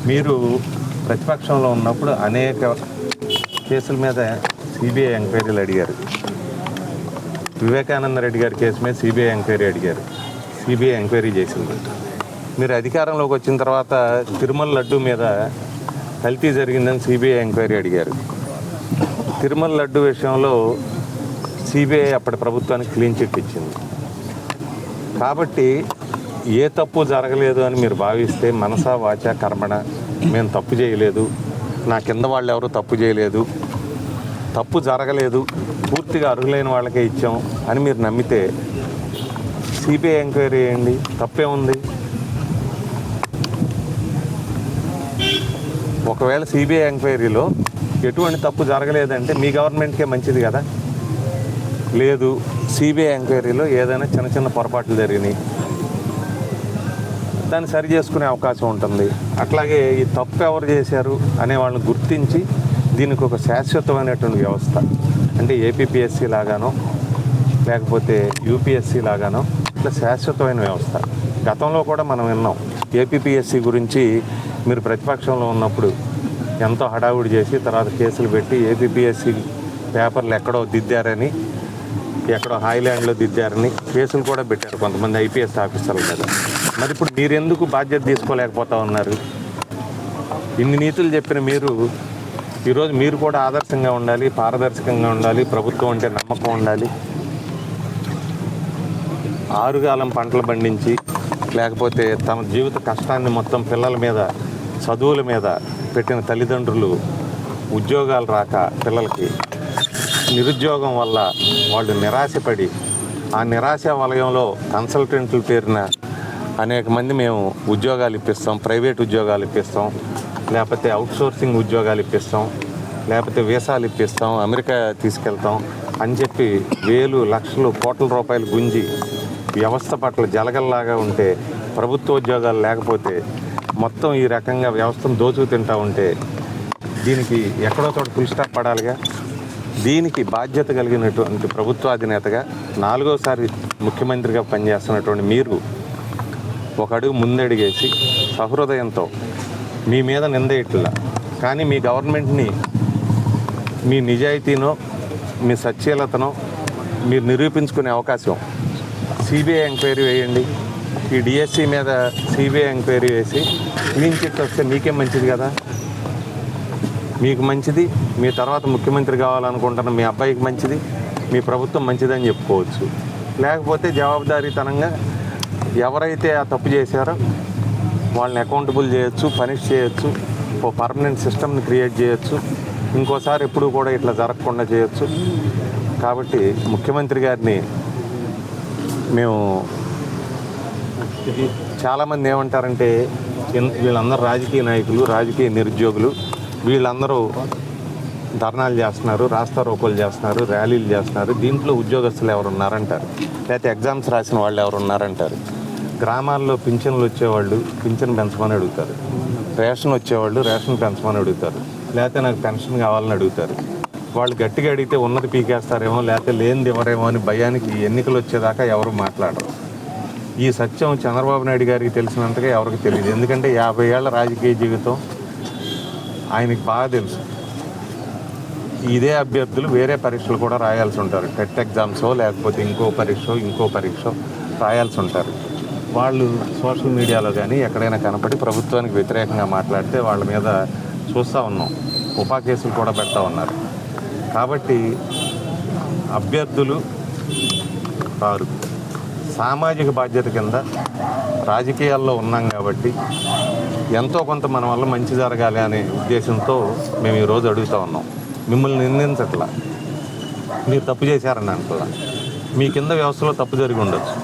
మీరు ప్రతిపక్షంలో ఉన్నప్పుడు అనేక కేసుల మీద సిబిఐ ఎంక్వైరీలు అడిగారు. వివేకానంద రెడ్డి గారి కేసు మీద సిబిఐ ఎంక్వైరీ అడిగారు. సిబిఐ ఎంక్వైరీ చేసింది. మీరు అధికారంలోకి వచ్చిన తర్వాత తిరుమల లడ్డు మీద కల్తీ జరిగిందని సిబిఐ ఎంక్వైరీ అడిగారు. తిరుమల లడ్డు విషయంలో సిబిఐ అప్పటి ప్రభుత్వానికి క్లీన్ చిట్ ఇచ్చింది. కాబట్టి ఏ తప్పు జరగలేదు అని మీరు భావిస్తే మనసా వాచా కర్మణ మేము తప్పు చేయలేదు, నా కింద వాళ్ళు ఎవరు తప్పు చేయలేదు, తప్పు జరగలేదు, పూర్తిగా అర్హులైన వాళ్ళకే ఇచ్చాం అని మీరు నమ్మితే సిబిఐ ఎంక్వైరీ చేయండి, తప్పే ఉంది. ఒకవేళ సిబిఐ ఎంక్వైరీలో ఎటువంటి తప్పు జరగలేదంటే మీ గవర్నమెంట్కే మంచిది కదా. లేదు, సిబిఐ ఎంక్వైరీలో ఏదైనా చిన్న చిన్న పొరపాట్లు జరిగినాయి, దాన్ని సరి చేసుకునే అవకాశం ఉంటుంది. అట్లాగే ఈ తప్పు ఎవరు చేశారు అనే వాళ్ళని గుర్తించి దీనికి ఒక శాశ్వతమైనటువంటి వ్యవస్థ, అంటే ఏపీపీఎస్సీ లాగానో లేకపోతే యూపీఎస్సీ లాగానో ఇట్లా శాశ్వతమైన వ్యవస్థ. గతంలో కూడా మనం విన్నాం ఏపీపీఎస్సీ గురించి. మీరు ప్రతిపక్షంలో ఉన్నప్పుడు ఎంతో హడావుడి చేసి తర్వాత కేసులు పెట్టి ఏపీపీఎస్సీ పేపర్లు ఎక్కడో దిద్దారని, ఎక్కడో హాయిలాండ్లో దిద్దారని కేసులు కూడా పెట్టారు కొంతమంది ఐపీఎస్ ఆఫీసర్ల మీద. మరి ఇప్పుడు మీరెందుకు బాధ్యత తీసుకోలేకపోతా ఉన్నారు? ఇన్ని నీతులు చెప్పిన మీరు ఈరోజు మీరు కూడా ఆదర్శంగా ఉండాలి, పారదర్శకంగా ఉండాలి, ప్రభుత్వం అంటే నమ్మకం ఉండాలి. ఆరుగాలం పంటలు పండించి లేకపోతే తమ జీవిత కష్టాన్ని మొత్తం పిల్లల మీద, చదువుల మీద పెట్టిన తల్లిదండ్రులు ఉద్యోగాలు రాక పిల్లలకి నిరుద్యోగం వల్ల వాళ్ళు నిరాశపడి ఆ నిరాశ వలయంలో కన్సల్టెంట్లు పేరున అనేక మంది మేము ఉద్యోగాలు ఇప్పిస్తాం, ప్రైవేట్ ఉద్యోగాలు ఇప్పిస్తాం, లేకపోతే అవుట్సోర్సింగ్ ఉద్యోగాలు ఇప్పిస్తాం, లేకపోతే వీసాలు ఇప్పిస్తాం, అమెరికా తీసుకెళ్తాం అని చెప్పి వేలు లక్షలు కోట్ల రూపాయలు గుంజి వ్యవస్థ పట్ల జలగల్లాగా ఉంటే, ప్రభుత్వ ఉద్యోగాలు లేకపోతే మొత్తం ఈ రకంగా వ్యవస్థను దోచుకు తింటూ ఉంటే దీనికి ఎక్కడో చోట ఫుల్ స్టాప్ పడాలిగా. దీనికి బాధ్యత కలిగినటువంటి ప్రభుత్వాధినేతగా 4వసారి ముఖ్యమంత్రిగా పనిచేస్తున్నటువంటి మీరు ఒక అడుగు ముందడిగేసి సహృదయంతో, మీ మీద నింద ఇట్లా కానీ మీ గవర్నమెంట్ని మీ నిజాయితీనో మీ సచ్యలతనో మీరు నిరూపించుకునే అవకాశం సిబిఐ ఎంక్వైరీ వేయండి. ఈ డిఎస్సి మీద సిబిఐ ఎంక్వైరీ వేసి క్లీన్ చిట్ వస్తే మీకే మంచిది కదా. మీకు మంచిది, మీ తర్వాత ముఖ్యమంత్రి కావాలనుకుంటున్న మీ అబ్బాయికి మంచిది, మీ ప్రభుత్వం మంచిదని చెప్పుకోవచ్చు. లేకపోతే జవాబుదారీతనంగా ఎవరైతే ఆ తప్పు చేశారో వాళ్ళని అకౌంటబుల్ చేయొచ్చు, పనిష్ చేయొచ్చు, ఓ పర్మనెంట్ సిస్టమ్ని క్రియేట్ చేయొచ్చు, ఇంకోసారి ఎప్పుడూ కూడా ఇట్లా జరగకుండా చేయొచ్చు. కాబట్టి ముఖ్యమంత్రి గారిని మేము చాలామంది ఏమంటారంటే వీళ్ళందరూ రాజకీయ నాయకులు, రాజకీయ నిరుద్యోగులు, వీళ్ళందరూ ధర్నాలు చేస్తున్నారు, రాస్తారోకోలు చేస్తున్నారు, ర్యాలీలు చేస్తున్నారు, దీంట్లో ఉద్యోగస్తులు ఎవరు ఉన్నారంటారు, లేకపోతే ఎగ్జామ్స్ రాసిన వాళ్ళు ఎవరు ఉన్నారంటారు. గ్రామాల్లో పింఛన్లు వచ్చేవాళ్ళు పింఛన్ పెంచమని అడుగుతారు, రేషన్ వచ్చేవాళ్ళు రేషన్ పెంచమని అడుగుతారు, లేకపోతే నాకు పెన్షన్ కావాలని అడుగుతారు. వాళ్ళు గట్టిగా అడిగితే ఉన్నది పీకేస్తారేమో, లేకపోతే లేనిది ఎవరేమో అని భయానికి ఎన్నికలు వచ్చేదాకా ఎవరు మాట్లాడరు. ఈ సత్యం చంద్రబాబు నాయుడు గారికి తెలిసినంతగా ఎవరికి తెలియదు. ఎందుకంటే 50 ఏళ్ల రాజకీయ జీవితం ఆయనకి బాగా తెలుసు. ఇదే అభ్యర్థులు వేరే పరీక్షలు కూడా రాయాల్సి ఉంటారు, టెట్ ఎగ్జామ్సో లేకపోతే ఇంకో పరీక్ష రాయాల్సి ఉంటారు. వాళ్ళు సోషల్ మీడియాలో కానీ ఎక్కడైనా కనపడి ప్రభుత్వానికి వ్యతిరేకంగా మాట్లాడితే వాళ్ళ మీద చూస్తూ ఉన్నాం, ఉపా కేసులు కూడా పెడతా ఉన్నారు. కాబట్టి అభ్యర్థులు వారు సామాజిక బాధ్యత కింద రాజకీయాల్లో ఉన్నాం కాబట్టి ఎంతో కొంత మన వల్ల మంచి జరగాలి అనే ఉద్దేశంతో మేము ఈరోజు అడుగుతూ ఉన్నాం. మిమ్మల్ని నిందించట్లా, మీరు తప్పు చేశారని అనుకోలే, మీ కింద వ్యవస్థలో తప్పు జరిగి ఉండొచ్చు.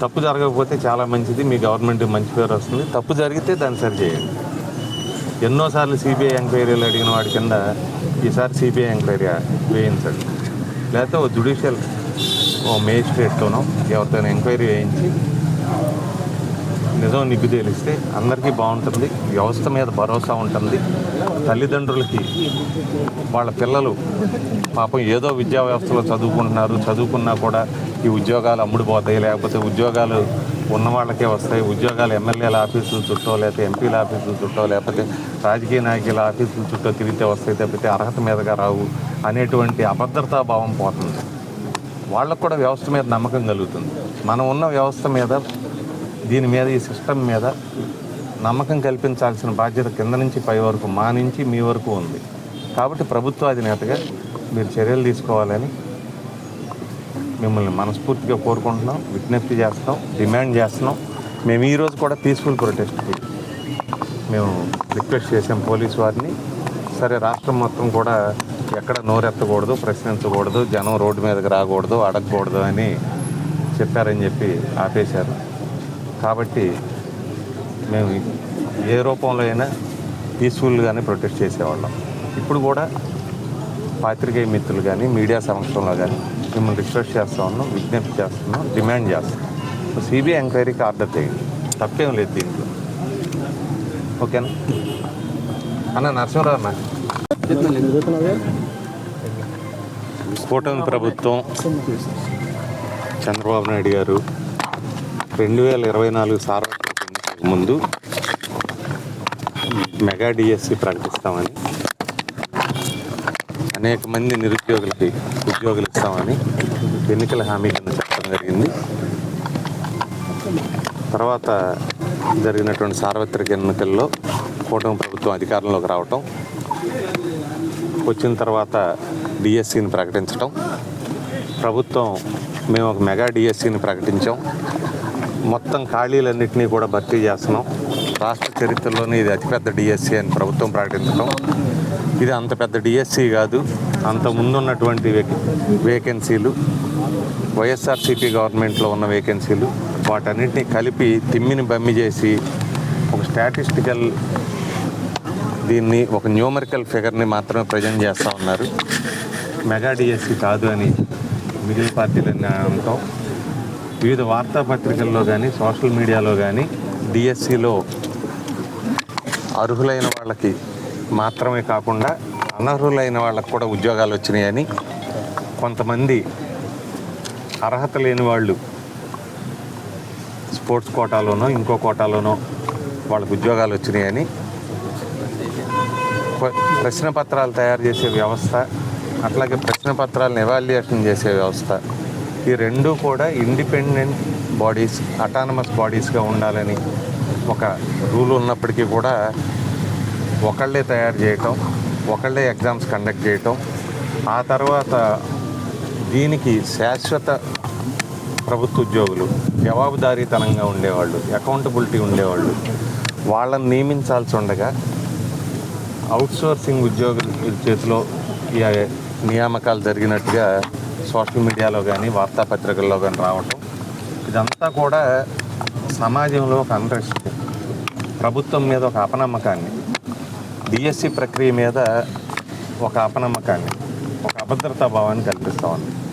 తప్పు జరగకపోతే చాలా మంచిది, మీ గవర్నమెంట్కి మంచి పేరు వస్తుంది. తప్పు జరిగితే దాన్ని సరి చేయండి. ఎన్నోసార్లు సిబిఐ ఎంక్వైరీలు అడిగిన వాడి కింద ఈసారి సిబిఐ ఎంక్వైరీ వేయించండి, లేకపోతే ఓ జ్యుడిషియల్ ఓ మేజిస్ట్రేట్తోనో ఎవరితోనో ఎంక్వైరీ వేయించి నిజం నిగ్గు తేలిస్తే అందరికీ బాగుంటుంది, వ్యవస్థ మీద భరోసా ఉంటుంది. తల్లిదండ్రులకి వాళ్ళ పిల్లలు పాపం ఏదో విద్యా వ్యవస్థలో చదువుకుంటున్నారు, చదువుకున్నా కూడా ఈ ఉద్యోగాలు అమ్ముడుపోతాయి, లేకపోతే ఉద్యోగాలు ఉన్న వాళ్ళకే వస్తాయి. ఉద్యోగాలు ఎమ్మెల్యేల ఆఫీసుల చుట్టూ, లేకపోతే ఎంపీల ఆఫీసుల చుట్టూ, లేకపోతే రాజకీయ నాయకుల ఆఫీసుల చుట్టూ తిరిగితే వస్తాయి తప్పితే అర్హత మీదగా రావు అనేటువంటి అభద్రతా భావం పోతుంది. వాళ్ళకు కూడా వ్యవస్థ మీద నమ్మకం కలుగుతుంది. మనం ఉన్న వ్యవస్థ మీద, దీని మీద, ఈ సిస్టమ్ మీద నమ్మకం కల్పించాల్సిన బాధ్యత కింద నుంచి పై వరకు, మా నుంచి మీ వరకు ఉంది. కాబట్టి ప్రభుత్వ అధినేతగా మీరు చర్యలు తీసుకోవాలని మిమ్మల్ని మనస్ఫూర్తిగా కోరుకుంటున్నాం, విజ్ఞప్తి చేస్తున్నాం, డిమాండ్ చేస్తున్నాం. మేము ఈరోజు కూడా పీస్ఫుల్ ప్రొటెస్ట్కి మేము రిక్వెస్ట్ చేసాం పోలీసు వారిని. సరే, రాష్ట్రం మొత్తం కూడా ఎక్కడ నోరెత్తకూడదు, ప్రశ్నించకూడదు, జనం రోడ్డు మీదకి రాకూడదు, అడగకూడదు అని చెప్పారని చెప్పి ఆపేశారు. కాబట్టి మేము ఏ రూపంలో అయినా పీస్ఫుల్గానే ప్రొటెస్ట్ చేసేవాళ్ళం. ఇప్పుడు కూడా పాత్రికేయ మిత్రులు కానీ, మీడియా సమక్షంలో కానీ మిమ్మల్ని రిక్వెస్ట్ చేస్తూ ఉన్నాం, విజ్ఞప్తి చేస్తున్నాం, డిమాండ్ చేస్తున్నాం. సిబిఐ ఎంక్వైరీకి ఆర్డర్ చేయండి, తప్పేం లేదు దీంట్లో. ఓకేనా అన్న? నరసింహరావు అన్న, కూటమి ప్రభుత్వం, చంద్రబాబు నాయుడు గారు 2024 సార్వత్రిక ఎన్నికలకు ముందు మెగా డిఎస్సి ప్రకటిస్తామని, అనేక మంది నిరుద్యోగులకి ఉద్యోగులు ఇస్తామని ఎన్నికల హామీ కింద చెప్పడం జరిగింది. తర్వాత జరిగినటువంటి సార్వత్రిక ఎన్నికల్లో కూటమి ప్రభుత్వం అధికారంలోకి రావటం, వచ్చిన తర్వాత డిఎస్సిని ప్రకటించడం, ప్రభుత్వం మేము ఒక మెగా డిఎస్సిని ప్రకటించాం, మొత్తం ఖాళీలన్నింటినీ కూడా భర్తీ చేస్తున్నాం, రాష్ట్ర చరిత్రలోనే ఇది అతిపెద్ద డిఎస్సి అని ప్రభుత్వం ప్రకటించడం. ఇది అంత పెద్ద డిఎస్సి కాదు, అంత ముందున్నటువంటి వేకెన్సీలు, వైఎస్ఆర్సీపీ గవర్నమెంట్లో ఉన్న వేకెన్సీలు, వాటన్నిటినీ కలిపి తిమ్మిని బమ్మి చేసి ఒక స్టాటిస్టికల్, దీన్ని ఒక న్యూమరికల్ ఫిగర్ని మాత్రమే ప్రజెంట్ చేస్తూ ఉన్నారు. మెగా డిఎస్సి కాదు అని మిగిలిన పార్టీలన్నీ అనటం, వివిధ వార్తాపత్రికల్లో కానీ, సోషల్ మీడియాలో కానీ డిఎస్సిలో అర్హులైన వాళ్ళకి మాత్రమే కాకుండా అనర్హులైన వాళ్ళకు కూడా ఉద్యోగాలు వచ్చినాయని, కొంతమంది అర్హత లేని వాళ్ళు స్పోర్ట్స్ కోటాలోనో ఇంకో కోటాలోనో వాళ్ళకు ఉద్యోగాలు వచ్చినాయని, ప్రశ్న పత్రాలు తయారు చేసే వ్యవస్థ, అట్లాగే ప్రశ్న పత్రాలను ఎవాల్యుయేషన్ చేసే వ్యవస్థ, ఈ రెండూ కూడా ఇండిపెండెంట్ బాడీస్, అటానమస్ బాడీస్గా ఉండాలని ఒక రూల్ ఉన్నప్పటికీ కూడా ఒకళ్ళే తయారు చేయటం, ఒకళ్ళే ఎగ్జామ్స్ కండక్ట్ చేయటం, ఆ తర్వాత దీనికి శాశ్వత ప్రభుత్వ ఉద్యోగులు, జవాబుదారీతనంగా ఉండేవాళ్ళు, అకౌంటబిలిటీ ఉండేవాళ్ళు, వాళ్ళని నియమించాల్సి ఉండగా అవుట్సోర్సింగ్ ఉద్యోగుల చేతిలో ఈ నియామకాలు జరిగినట్టుగా సోషల్ మీడియాలో కానీ, వార్తాపత్రికల్లో కానీ రావటం, ఇదంతా కూడా సమాజంలో ఒక అన్రెస్ట్, ప్రభుత్వం మీద ఒక అపనమ్మకాన్ని, డిఎస్సి ప్రక్రియ మీద ఒక అపనమ్మకాన్ని, ఒక అభద్రతా భావాన్ని కల్పిస్తూ ఉంది.